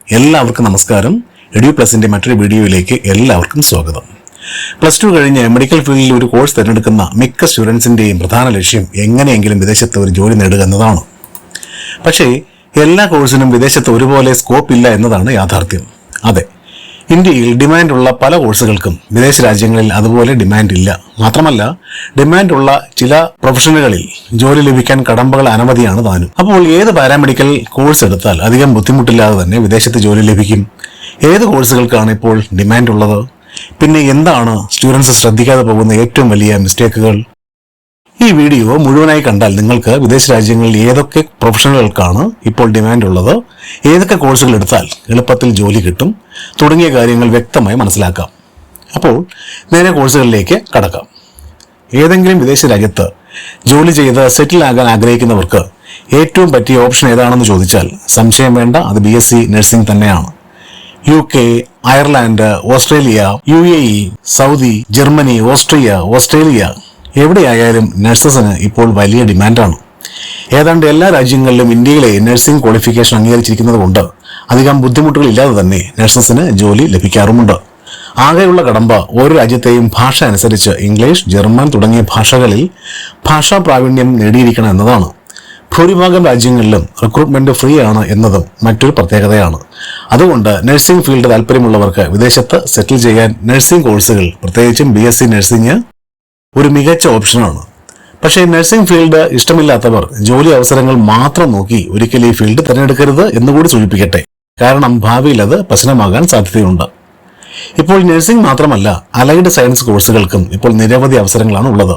എല്ലാവർക്കും നമസ്കാരം. എഡ്യൂപ്ലസിന്റെ മറ്റൊരു വീഡിയോയിലേക്ക് എല്ലാവർക്കും സ്വാഗതം. +2 കഴിഞ്ഞ് മെഡിക്കൽ ഫീൽഡിൽ ഒരു കോഴ്സ് തിരഞ്ഞെടുക്കുന്ന മിക്ക സ്റ്റുഡൻസിന്റെയും പ്രധാന ലക്ഷ്യം എങ്ങനെയെങ്കിലും വിദേശത്ത് ഒരു ജോലി നേടുക എന്നതാണ്. പക്ഷേ എല്ലാ കോഴ്സിനും വിദേശത്ത് ഒരുപോലെ സ്കോപ്പ് ഇല്ല എന്നതാണ് യാഥാർത്ഥ്യം. അതെ, ഇന്ത്യയിൽ ഡിമാൻഡുള്ള പല കോഴ്സുകൾക്കും വിദേശ രാജ്യങ്ങളിൽ അതുപോലെ ഡിമാൻഡ് ഇല്ല. മാത്രമല്ല, ഡിമാൻഡുള്ള ചില പ്രൊഫഷനുകളിൽ ജോലി ലഭിക്കാൻ കടമ്പകൾ അനവധിയാണ് താനും. അപ്പോൾ ഏത് പാരാമെഡിക്കൽ കോഴ്സ് എടുത്താൽ അധികം ബുദ്ധിമുട്ടില്ലാതെ തന്നെ വിദേശത്ത് ജോലി ലഭിക്കും? ഏത് കോഴ്സുകൾക്കാണ് ഇപ്പോൾ ഡിമാൻഡ് ഉള്ളത്? പിന്നെ എന്താണ് സ്റ്റുഡൻസ് ശ്രദ്ധിക്കാതെ പോകുന്ന ഏറ്റവും വലിയ മിസ്റ്റേക്കുകൾ? ഈ വീഡിയോ മുഴുവനായി കണ്ടാൽ നിങ്ങൾക്ക് വിദേശ രാജ്യങ്ങളിൽ ഏതൊക്കെ പ്രൊഫഷനുകൾക്കാണ് ഇപ്പോൾ ഡിമാൻഡ് ഉള്ളത്, ഏതൊക്കെ കോഴ്സുകൾ എടുത്താൽ എളുപ്പത്തിൽ ജോലി കിട്ടും തുടങ്ങിയ കാര്യങ്ങൾ വ്യക്തമായി മനസ്സിലാക്കാം. അപ്പോൾ നേരെ കോഴ്സുകളിലേക്ക് കടക്കാം. ഏതെങ്കിലും വിദേശ രാജ്യത്ത് ജോലി ചെയ്ത് സെറ്റിൽ ആകാൻ ആഗ്രഹിക്കുന്നവർക്ക് ഏറ്റവും പറ്റിയ ഓപ്ഷൻ ഏതാണെന്ന് ചോദിച്ചാൽ സംശയം വേണ്ട, അത് BSc നഴ്സിംഗ് തന്നെയാണ്. UK, Ireland, Australia, UAE, Saudi, Germany, Australia എവിടെയായാലും നഴ്സസിന് ഇപ്പോൾ വലിയ ഡിമാൻഡാണ്. ഏതാണ്ട് എല്ലാ രാജ്യങ്ങളിലും ഇന്ത്യയിലെ നഴ്സിംഗ് ക്വാളിഫിക്കേഷൻ അംഗീകരിച്ചിരിക്കുന്നത് കൊണ്ട് അധികം ബുദ്ധിമുട്ടുകളില്ലാതെ തന്നെ നഴ്സസിന് ജോലി ലഭിക്കാറുമുണ്ട്. ആകെയുള്ള കടമ്പ ഓരോ രാജ്യത്തെയും ഭാഷ അനുസരിച്ച് ഇംഗ്ലീഷ്, ജർമ്മൻ തുടങ്ങിയ ഭാഷകളിൽ ഭാഷാ പ്രാവീണ്യം നേടിയിരിക്കണം എന്നതാണ്. ഭൂരിഭാഗം രാജ്യങ്ങളിലും റിക്രൂട്ട്മെന്റ് ഫ്രീ ആണ് എന്നതും മറ്റൊരു പ്രത്യേകതയാണ്. അതുകൊണ്ട് നഴ്സിംഗ് ഫീൽഡ് താല്പര്യമുള്ളവർക്ക് വിദേശത്ത് സെറ്റിൽ ചെയ്യാൻ നഴ്സിംഗ് കോഴ്സുകൾ, പ്രത്യേകിച്ചും BSc നഴ്സിംഗ് ഒരു മികച്ച ഓപ്ഷനാണ്. പക്ഷേ നഴ്സിംഗ് ഫീൽഡ് ഇഷ്ടമില്ലാത്തവർ ജോലി അവസരങ്ങൾ മാത്രം നോക്കി ഒരിക്കലും ഈ ഫീൽഡ് തിരഞ്ഞെടുക്കരുത് എന്നുകൂടി സൂചിപ്പിക്കട്ടെ. കാരണം ഭാവിയിൽ അത് പ്രശ്നമാകാൻ സാധ്യതയുണ്ട്. ഇപ്പോൾ നഴ്സിംഗ് മാത്രമല്ല, അലൈഡ് സയൻസ് കോഴ്സുകൾക്കും ഇപ്പോൾ നിരവധി അവസരങ്ങളാണ് ഉള്ളത്.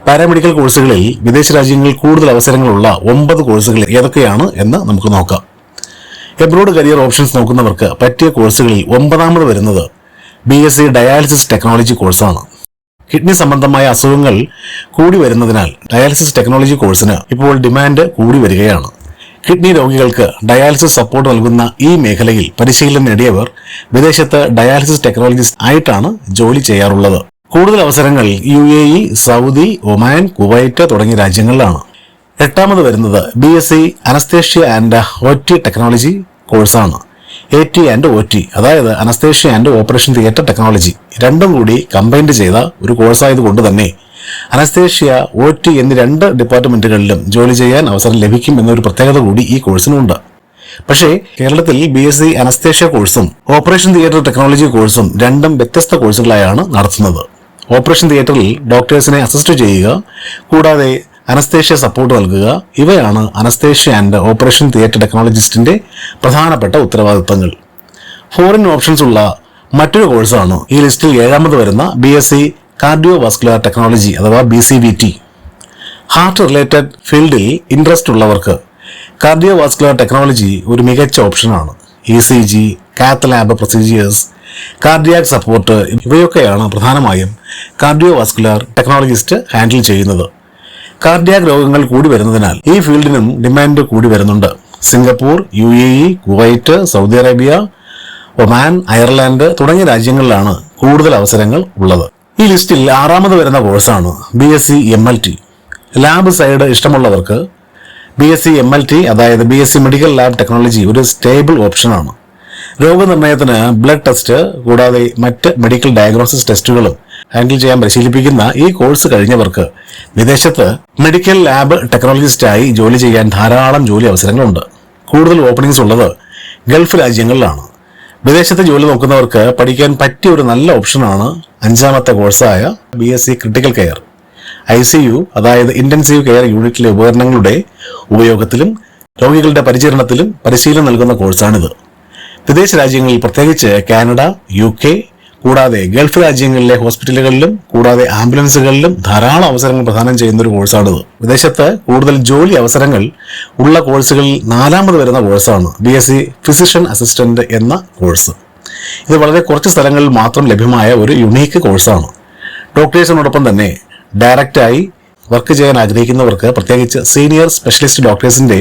പാരാമെഡിക്കൽ കോഴ്സുകളിൽ വിദേശ രാജ്യങ്ങളിൽ കൂടുതൽ അവസരങ്ങളുള്ള 9 കോഴ്സുകൾ ഏതൊക്കെയാണ് എന്ന് നമുക്ക് നോക്കാം. എബ്രോഡ് കരിയർ ഓപ്ഷൻസ് നോക്കുന്നവർക്ക് പറ്റിയ കോഴ്സുകളിൽ 9ാമത് വരുന്നത് BSc ഡയാലിസിസ് ടെക്നോളജി കോഴ്സാണ്. കിഡ്നി സംബന്ധമായ അസുഖങ്ങൾ കൂടി വരുന്നതിനാൽ ഡയാലിസിസ് ടെക്നോളജി കോഴ്സിന് ഇപ്പോൾ ഡിമാൻഡ് കൂടി വരികയാണ്. കിഡ്നി രോഗികൾക്ക് ഡയാലിസിസ് സപ്പോർട്ട് നൽകുന്ന ഈ മേഖലയിൽ പരിശീലനം നേടിയവർ വിദേശത്ത് ഡയാലിസിസ് ടെക്നോളജിസ്റ്റ് ആയിട്ടാണ് ജോലി ചെയ്യാറുള്ളത്. കൂടുതൽ അവസരങ്ങൾ UAE, സൗദി, ഒമാൻ, കുവൈറ്റ് തുടങ്ങിയ രാജ്യങ്ങളിലാണ്. 8ാമത് വരുന്നത് BSc anaesthesia and OT technology കോഴ്സാണ്. AT ആൻഡ് OT, അതായത് anaesthesia and operation theatre technology, രണ്ടും കൂടി കമ്പൈൻഡ് ചെയ്ത ഒരു കോഴ്സായതുകൊണ്ട് തന്നെ അനസ്തേഷ്യ, OT എന്നീ 2 ഡിപ്പാർട്ട്മെന്റുകളിലും ജോലി ചെയ്യാൻ അവസരം ലഭിക്കും എന്നൊരു പ്രത്യേകത കൂടി ഈ കോഴ്സിനുണ്ട്. പക്ഷേ കേരളത്തിൽ BSc അനസ്തേഷ്യ കോഴ്സും ഓപ്പറേഷൻ തിയേറ്റർ ടെക്നോളജി കോഴ്സും രണ്ടും വ്യത്യസ്ത കോഴ്സുകളായാണ് നടത്തുന്നത്. ഓപ്പറേഷൻ തിയേറ്ററിൽ ഡോക്ടേഴ്സിനെ അസിസ്റ്റ് ചെയ്യുക, കൂടാതെ അനസ്തേഷ്യ സപ്പോർട്ട് നൽകുക, ഇവയാണ് അനസ്തേഷ്യ ആൻഡ് ഓപ്പറേഷൻ തിയേറ്റർ ടെക്നോളജിസ്റ്റിന്റെ പ്രധാനപ്പെട്ട ഉത്തരവാദിത്തങ്ങൾ. ഫോറിൻ ഓപ്ഷൻസ് ഉള്ള മറ്റൊരു കോഴ്സാണ് ഈ ലിസ്റ്റിൽ 7ാമത് വരുന്ന BSc കാർഡിയോവാസ്കുലർ ടെക്നോളജി അഥവാ BCVT. ഹാർട്ട് റിലേറ്റഡ് ഫീൽഡിൽ ഇൻട്രസ്റ്റ് ഉള്ളവർക്ക് കാർഡിയോവാസ്കുലർ ടെക്നോളജി ഒരു മികച്ച ഓപ്ഷനാണ്. ECG, cath lab procedures, cardiac support ഇവയൊക്കെയാണ് പ്രധാനമായും കാർഡിയോവാസ്കുലർ ടെക്നോളജിസ്റ്റ് ഹാൻഡിൽ ചെയ്യുന്നത്. കാർഡിയാക് രോഗങ്ങൾ കൂടി വരുന്നതിനാൽ ഈ ഫീൽഡിനും ഡിമാൻഡ് കൂടി വരുന്നുണ്ട്. Singapore, UAE, Kuwait, Saudi Arabia, Oman, Ireland തുടങ്ങിയ രാജ്യങ്ങളിലാണ് കൂടുതൽ അവസരങ്ങൾ ഉള്ളത്. ഈ ലിസ്റ്റിൽ 6ാമത് വരുന്ന കോഴ്സാണ് BSc MLT. ലാബ് സൈഡ് ഇഷ്ടമുള്ളവർക്ക് BSc MLT, അതായത് BSc മെഡിക്കൽ ലാബ് ടെക്നോളജി ഒരു സ്റ്റേബിൾ ഓപ്ഷനാണ്. രോഗനിർണയത്തിന് ബ്ലഡ് ടെസ്റ്റ് കൂടാതെ മറ്റ് മെഡിക്കൽ ഡയഗ്നോസിസ് ടെസ്റ്റുകളും ഹാൻഡിൽ ചെയ്യാൻ പരിശീലിപ്പിക്കുന്ന ഈ കോഴ്സ് കഴിഞ്ഞവർക്ക് വിദേശത്ത് മെഡിക്കൽ ലാബ് ടെക്നോളജിസ്റ്റായി ജോലി ചെയ്യാൻ ധാരാളം ജോലി അവസരങ്ങളുണ്ട്. കൂടുതൽ ഓപ്പണിംഗ്സ് ഉള്ളത് ഗൾഫ് രാജ്യങ്ങളിലാണ്. വിദേശത്ത് ജോലി നോക്കുന്നവർക്ക് പഠിക്കാൻ പറ്റിയ ഒരു നല്ല ഓപ്ഷനാണ് 5ാമത്തെ കോഴ്സായ BSc ക്രിട്ടിക്കൽ കെയർ. ICU, അതായത് ഇന്റൻസീവ് കെയർ യൂണിറ്റിലെ ഉപകരണങ്ങളുടെ ഉപയോഗത്തിലും രോഗികളുടെ പരിചരണത്തിലും പരിശീലനം നൽകുന്ന കോഴ്സാണിത്. വിദേശ രാജ്യങ്ങളിൽ, പ്രത്യേകിച്ച് കാനഡ, UK കൂടാതെ ഗൾഫ് രാജ്യങ്ങളിലെ ഹോസ്പിറ്റലുകളിലും കൂടാതെ ആംബുലൻസുകളിലും ധാരാളം അവസരങ്ങൾ പ്രദാനം ചെയ്യുന്ന ഒരു കോഴ്സാണിത്. വിദേശത്ത് കൂടുതൽ ജോലി അവസരങ്ങൾ ഉള്ള കോഴ്സുകളിൽ 4ാമത് വരുന്ന കോഴ്സാണ് BSc ഫിസിഷ്യൻ അസിസ്റ്റന്റ് എന്ന കോഴ്സ്. ഇത് വളരെ കുറച്ച് സ്ഥലങ്ങളിൽ മാത്രം ലഭ്യമായ ഒരു യുണീക്ക് കോഴ്സാണ്. ഡോക്ടേഴ്സിനോടൊപ്പം തന്നെ ഡയറക്റ്റായി വർക്ക് ചെയ്യാൻ ആഗ്രഹിക്കുന്നവർക്ക്, പ്രത്യേകിച്ച് സീനിയർ സ്പെഷ്യലിസ്റ്റ് ഡോക്ടേഴ്സിന്റെ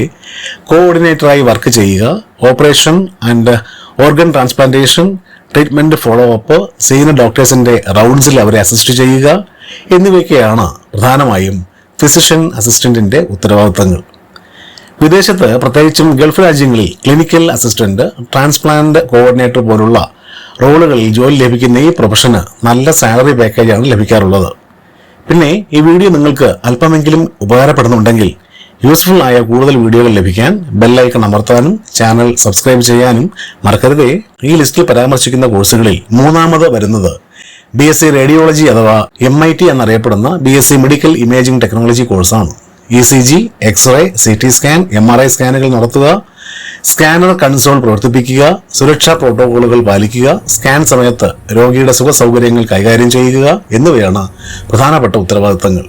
കോഓർഡിനേറ്ററായി വർക്ക് ചെയ്യുക, operation and organ transplantation, treatment follow up, senior ഡോക്ടേഴ്സിന്റെ റൗണ്ട്സിൽ അവരെ അസിസ്റ്റ് ചെയ്യുക എന്നിവയൊക്കെയാണ് പ്രധാനമായും ഫിസിഷ്യൻ അസിസ്റ്റന്റിന്റെ ഉത്തരവാദിത്തങ്ങൾ. വിദേശത്ത് പ്രത്യേകിച്ചും ഗൾഫ് രാജ്യങ്ങളിൽ ക്ലിനിക്കൽ അസിസ്റ്റന്റ്, ട്രാൻസ്പ്ലാന്റ് കോർഡിനേറ്റർ പോലുള്ള റോളുകളിൽ ജോലി ലഭിക്കുന്ന ഈ പ്രൊഫഷന് നല്ല സാലറി പാക്കേജാണ് ലഭിക്കാറുള്ളത്. പിന്നെ ഈ വീഡിയോ നിങ്ങൾക്ക് അല്പമെങ്കിലും ഉപകാരപ്പെടുന്നുണ്ടെങ്കിൽ യൂസ്ഫുൾ ആയ കൂടുതൽ വീഡിയോകൾ ലഭിക്കാൻ ബെല്ലൈക്കൺ അമർത്താനും ചാനൽ സബ്സ്ക്രൈബ് ചെയ്യാനും മറക്കരുതേ. ഈ ലിസ്റ്റിൽ പരാമർശിക്കുന്ന കോഴ്സുകളിൽ മൂന്നാമത് വരുന്നത് BSc റേഡിയോളജി അഥവാ MIT എന്നറിയപ്പെടുന്ന BSc മെഡിക്കൽ ഇമേജിംഗ് ടെക്നോളജി കോഴ്സാണ്. ECG, x-ray, CT scan, MRI സ്കാനുകൾ നടത്തുക, സ്കാനർ കൺസോൾ പ്രവർത്തിപ്പിക്കുക, സുരക്ഷാ പ്രോട്ടോകോളുകൾ പാലിക്കുക, സ്കാൻ സമയത്ത് രോഗിയുടെ സുഖ സൗകര്യങ്ങൾ കൈകാര്യം ചെയ്യുക എന്നിവയാണ് പ്രധാനപ്പെട്ട ഉത്തരവാദിത്തങ്ങൾ.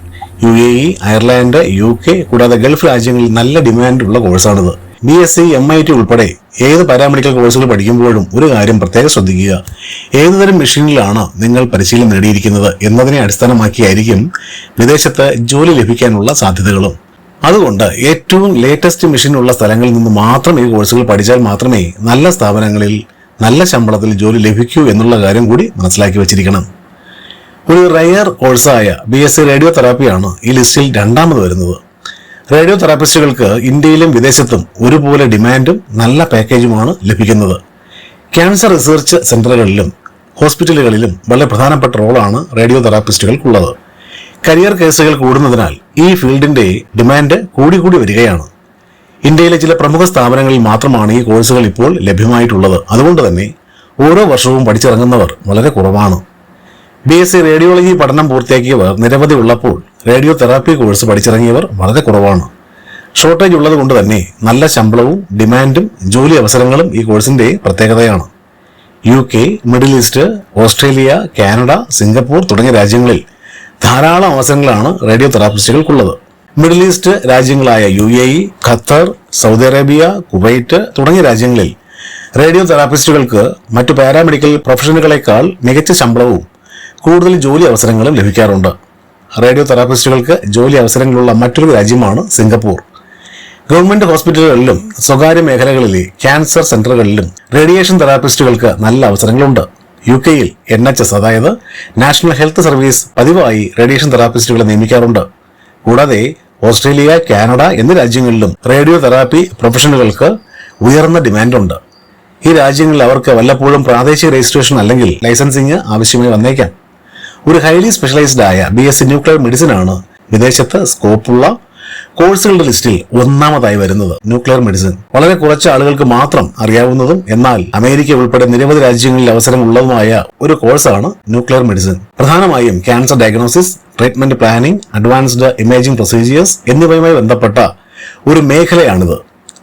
UAE, അയർലാൻഡ്, UK കൂടാതെ ഗൾഫ് രാജ്യങ്ങളിൽ നല്ല ഡിമാൻഡുള്ള കോഴ്സാണിത്. BSc, MIT ഉൾപ്പെടെ ഏത് പാരാമെഡിക്കൽ കോഴ്സുകൾ പഠിക്കുമ്പോഴും ഒരു കാര്യം പ്രത്യേകം ശ്രദ്ധിക്കുക. ഏതുതരം മെഷീനിലാണ് നിങ്ങൾ പരിശീലനം നേടിയിരിക്കുന്നത് എന്നതിനെ അടിസ്ഥാനമാക്കിയായിരിക്കും വിദേശത്ത് ജോലി ലഭിക്കാനുള്ള സാധ്യതകളും. അതുകൊണ്ട് ഏറ്റവും ലേറ്റസ്റ്റ് മെഷീനുള്ള സ്ഥലങ്ങളിൽ നിന്ന് മാത്രം ഈ കോഴ്സുകൾ പഠിച്ചാൽ മാത്രമേ നല്ല സ്ഥാപനങ്ങളിൽ നല്ല ശമ്പളത്തിൽ ജോലി ലഭിക്കൂ എന്നുള്ള കാര്യം കൂടി മനസ്സിലാക്കി വച്ചിരിക്കണം. ഒരു റയർ കോഴ്സായ BSc റേഡിയോ തെറാപ്പിയാണ് ഈ ലിസ്റ്റിൽ രണ്ടാമത് വരുന്നത്. റേഡിയോ തെറാപ്പിസ്റ്റുകൾക്ക് ഇന്ത്യയിലും വിദേശത്തും ഒരുപോലെ ഡിമാൻഡും നല്ല പാക്കേജുമാണ് ലഭിക്കുന്നത്. ക്യാൻസർ റിസർച്ച് സെന്ററുകളിലും ഹോസ്പിറ്റലുകളിലും വളരെ പ്രധാനപ്പെട്ട റോളാണ് റേഡിയോ തെറാപ്പിസ്റ്റുകൾക്കുള്ളത്. കരിയർ കേസുകൾ കൂടുന്നതിനാൽ ഈ ഫീൽഡിന്റെ ഡിമാൻഡ് കൂടി വരികയാണ്. ഇന്ത്യയിലെ ചില പ്രമുഖ സ്ഥാപനങ്ങളിൽ മാത്രമാണ് ഈ കോഴ്സുകൾ ഇപ്പോൾ ലഭ്യമായിട്ടുള്ളത്. അതുകൊണ്ട് തന്നെ ഓരോ വർഷവും പഠിച്ചിറങ്ങുന്നവർ വളരെ കുറവാണ്. BSc റേഡിയോളജി പഠനം പൂർത്തിയാക്കിയവർ നിരവധി ഉള്ളപ്പോൾ റേഡിയോ തെറാപ്പി കോഴ്സ് പഠിച്ചിറങ്ങിയവർ വളരെ കുറവാണ്. ഷോർട്ടേജ് ഉള്ളത് കൊണ്ട് തന്നെ നല്ല ശമ്പളവും ഡിമാൻഡും ജോലി അവസരങ്ങളും ഈ കോഴ്സിന്റെ പ്രത്യേകതയാണ്. UK, Middle East, Australia, Canada, Singapore തുടങ്ങിയ രാജ്യങ്ങളിൽ ധാരാളം അവസരങ്ങളാണ് റേഡിയോ തെറാപ്പിസ്റ്റുകൾക്കുള്ളത്. മിഡിൽ ഈസ്റ്റ് രാജ്യങ്ങളായ UAE, Qatar, Saudi Arabia, Kuwait തുടങ്ങിയ രാജ്യങ്ങളിൽ റേഡിയോ തെറാപ്പിസ്റ്റുകൾക്ക് മറ്റു പാരാമെഡിക്കൽ പ്രൊഫഷനുകളെക്കാൾ മികച്ച ശമ്പളവും കൂടുതൽ ജോലി അവസരങ്ങളും ലഭിക്കാറുണ്ട്. റേഡിയോ തെറാപ്പിസ്റ്റുകൾക്ക് ജോലി അവസരങ്ങളുള്ള മറ്റൊരു രാജ്യമാണ് സിംഗപ്പൂർ. ഗവൺമെന്റ് ഹോസ്പിറ്റലുകളിലും സ്വകാര്യ മേഖലകളിലെ ക്യാൻസർ സെന്ററുകളിലും റേഡിയേഷൻ തെറാപ്പിസ്റ്റുകൾക്ക് നല്ല അവസരങ്ങളുണ്ട്. UK-യിൽ NHS അതായത് നാഷണൽ ഹെൽത്ത് സർവീസ് പതിവായി റേഡിയേഷൻ തെറാപ്പിസ്റ്റുകളെ നിയമിക്കാറുണ്ട്. കൂടാതെ ഓസ്ട്രേലിയ, കാനഡ എന്നീ രാജ്യങ്ങളിലും റേഡിയോ തെറാപ്പി പ്രൊഫഷനുകൾക്ക് ഉയർന്ന ഡിമാൻഡുണ്ട്. ഈ രാജ്യങ്ങളിൽ അവർക്ക് വല്ലപ്പോഴും പ്രാദേശിക രജിസ്ട്രേഷൻ അല്ലെങ്കിൽ ലൈസൻസിങ് ആവശ്യമായി വന്നേക്കാം. ഒരു ഹൈലി സ്പെഷ്യലൈസ്ഡ് ആയ BSc ന്യൂക്ലിയർ മെഡിസിൻ ആണ് വിദേശത്ത് സ്കോപ്പുള്ള കോഴ്സുകളുടെ ലിസ്റ്റിൽ ഒന്നാമതായി വരുന്നത്. ന്യൂക്ലിയർ മെഡിസിൻ വളരെ കുറച്ച് ആളുകൾക്ക് മാത്രം അറിയാവുന്നതും എന്നാൽ അമേരിക്ക ഉൾപ്പെടെ നിരവധി രാജ്യങ്ങളിൽ അവസരമുള്ളതുമായ ഒരു കോഴ്സാണ് ന്യൂക്ലിയർ മെഡിസിൻ. പ്രധാനമായും cancer diagnosis, treatment planning, advanced imaging procedures എന്നിവയുമായി ബന്ധപ്പെട്ട ഒരു മേഖലയാണിത്.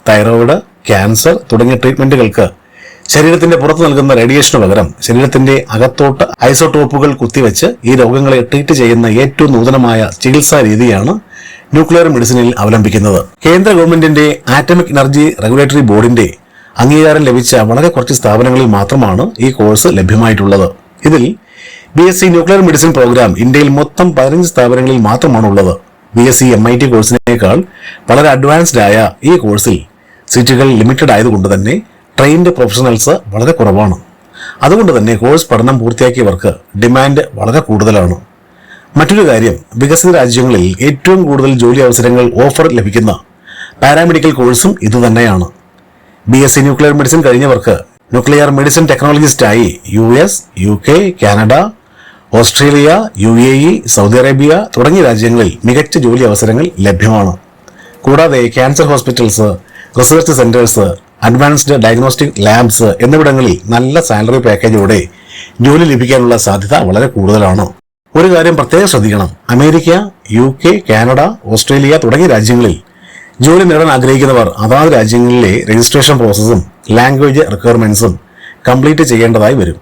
തൈറോയിഡ്, ക്യാൻസർ തുടങ്ങിയ ട്രീറ്റ്മെന്റുകൾക്ക് ശരീരത്തിന്റെ പുറത്ത് നൽകുന്ന റേഡിയേഷന് പകരം ശരീരത്തിന്റെ അകത്തോട്ട് ഐസോടോപ്പുകൾ കുത്തിവെച്ച് ഈ രോഗങ്ങളെ ട്രീറ്റ് ചെയ്യുന്ന ഏറ്റവും നൂതനമായ ചികിത്സാ രീതിയാണ് ന്യൂക്ലിയർ മെഡിസിനിൽ അവലംബിക്കുന്നത്. കേന്ദ്ര ഗവൺമെന്റിന്റെ ആറ്റമിക് എനർജി റെഗുലേറ്ററി ബോർഡിന്റെ അംഗീകാരം ലഭിച്ച വളരെ കുറച്ച് സ്ഥാപനങ്ങളിൽ മാത്രമാണ് ഈ കോഴ്സ് ലഭ്യമായിട്ടുള്ളത്. ഇതിൽ BSc ന്യൂക്ലിയർ മെഡിസിൻ പ്രോഗ്രാം ഇന്ത്യയിൽ മൊത്തം 15 സ്ഥാപനങ്ങളിൽ മാത്രമാണ് ഉള്ളത്. BSc MIT കോഴ്സിനേക്കാൾ വളരെ അഡ്വാൻസ്ഡ് ആയ ഈ കോഴ്സിൽ സീറ്റുകൾ ലിമിറ്റഡ് ആയതുകൊണ്ട് തന്നെ ട്രെയിൻഡ് പ്രൊഫഷണൽസ് വളരെ കുറവാണ്. അതുകൊണ്ട് തന്നെ കോഴ്സ് പഠനം പൂർത്തിയാക്കിയവർക്ക് ഡിമാൻഡ് വളരെ കൂടുതലാണ്. മറ്റൊരു കാര്യം, വികസിത രാജ്യങ്ങളിൽ ഏറ്റവും കൂടുതൽ ജോലി അവസരങ്ങൾ ഓഫർ ലഭിക്കുന്ന പാരാമെഡിക്കൽ കോഴ്സും ഇതുതന്നെയാണ്. BSc ന്യൂക്ലിയർ മെഡിസിൻ കഴിഞ്ഞവർക്ക് ന്യൂക്ലിയർ മെഡിസിൻ ടെക്നോളജിസ്റ്റായി US, UK, Canada, Australia, UAE, Saudi Arabia തുടങ്ങിയ രാജ്യങ്ങളിൽ മികച്ച ജോലി അവസരങ്ങൾ ലഭ്യമാണ്. കൂടാതെ cancer hospitals, research centres, advanced diagnostic labs എന്നിവിടങ്ങളിൽ നല്ല സാലറി പാക്കേജോടെ ജോലി ലഭിക്കാനുള്ള സാധ്യത വളരെ കൂടുതലാണ്. ഒരു കാര്യം പ്രത്യേകം ശ്രദ്ധിക്കണം, അമേരിക്ക, UK, കാനഡ, ഓസ്ട്രേലിയ തുടങ്ങിയ രാജ്യങ്ങളിൽ ജോലി നേടാൻ ആഗ്രഹിക്കുന്നവർ അതാത് രാജ്യങ്ങളിലെ രജിസ്ട്രേഷൻ പ്രോസസ്സും ലാംഗ്വേജ് റിക്വയർമെന്റ്സും കംപ്ലീറ്റ് ചെയ്യേണ്ടതായി വരും.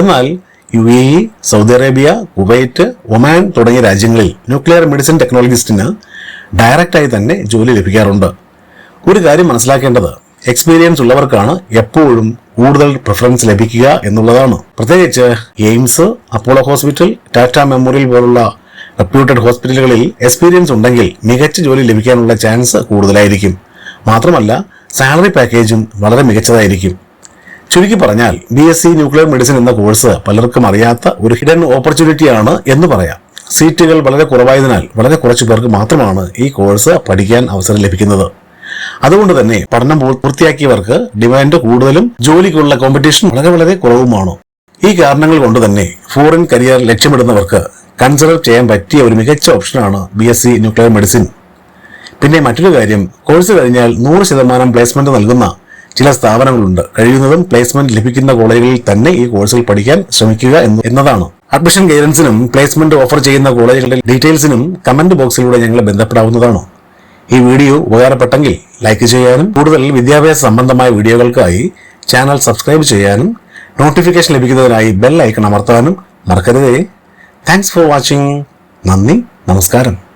എന്നാൽ UAE, Saudi Arabia, Kuwait, Oman തുടങ്ങിയ രാജ്യങ്ങളിൽ ന്യൂക്ലിയർ മെഡിസിൻ ടെക്നോളജിസ്റ്റിന് ഡയറക്റ്റായി തന്നെ ജോലി ലഭിക്കാറുണ്ട്. ഒരു കാര്യം മനസ്സിലാക്കേണ്ടത്, എക്സ്പീരിയൻസ് ഉള്ളവർക്കാണ് എപ്പോഴും കൂടുതൽ പ്രിഫറൻസ് ലഭിക്കുക എന്നുള്ളതാണ്. പ്രത്യേകിച്ച് AIIMS, Apollo hospital, Tata Memorial പോലുള്ള റെപ്യൂട്ടഡ് ഹോസ്പിറ്റലുകളിൽ എക്സ്പീരിയൻസ് ഉണ്ടെങ്കിൽ മികച്ച ജോലി ലഭിക്കാനുള്ള ചാൻസ് കൂടുതലായിരിക്കും. മാത്രമല്ല സാലറി പാക്കേജും വളരെ മികച്ചതായിരിക്കും. ചുരുക്കി പറഞ്ഞാൽ BSc ന്യൂക്ലിയർ മെഡിസിൻ എന്ന കോഴ്സ് പലർക്കും അറിയാത്ത ഒരു ഹിഡൻ ഓപ്പർച്യൂണിറ്റിയാണ് എന്ന് പറയാം. സീറ്റുകൾ വളരെ കുറവായതിനാൽ വളരെ കുറച്ചു പേർക്ക് മാത്രമാണ് ഈ കോഴ്സ് പഠിക്കാൻ അവസരം ലഭിക്കുന്നത്. അതുകൊണ്ട് തന്നെ പഠനം പൂർത്തിയാക്കിയവർക്ക് ഡിമാൻഡ് കൂടുതലും ജോലിക്കുള്ള കോമ്പറ്റീഷൻ വളരെ കുറവുമാണ്. ഈ കാരണങ്ങൾ കൊണ്ട് തന്നെ ഫോറിൻ കരിയർ ലക്ഷ്യമിടുന്നവർക്ക് കൺസിഡർ ചെയ്യാൻ പറ്റിയ ഒരു മികച്ച ഓപ്ഷനാണ് BSc ന്യൂക്ലിയർ മെഡിസിൻ. പിന്നെ മറ്റൊരു കാര്യം, കോഴ്സ് കഴിഞ്ഞാൽ 100% പ്ലേസ്മെന്റ് നൽകുന്ന ചില സ്ഥാപനങ്ങളുണ്ട്. കഴിയുന്നതും പ്ലേസ്മെന്റ് ലഭിക്കുന്ന കോളേജുകളിൽ തന്നെ ഈ കോഴ്സുകൾ പഠിക്കാൻ ശ്രമിക്കുക എന്നതാണ്. അഡ്മിഷൻ ഗൈഡൻസിനും പ്ലേസ്മെന്റ് ഓഫർ ചെയ്യുന്ന കോളേജുകളുടെ ഡീറ്റെയിൽസിനും കമന്റ് ബോക്സിലൂടെ ഞങ്ങളെ ബന്ധപ്പെടാവുന്നതാണ്. ഈ വീഡിയോ ഉപകാരപ്പെട്ടെങ്കിൽ ലൈക്ക് ചെയ്യാനും കൂടുതൽ വിദ്യാഭ്യാസ സംബന്ധമായ വീഡിയോകൾക്കായി ചാനൽ സബ്സ്ക്രൈബ് ചെയ്യാനും നോട്ടിഫിക്കേഷൻ ലഭിക്കുന്നതിനായി ബെൽ ഐക്കൺ അമർത്താനും മറക്കരുതേ. Thanks for watching. നന്ദി, നമസ്കാരം.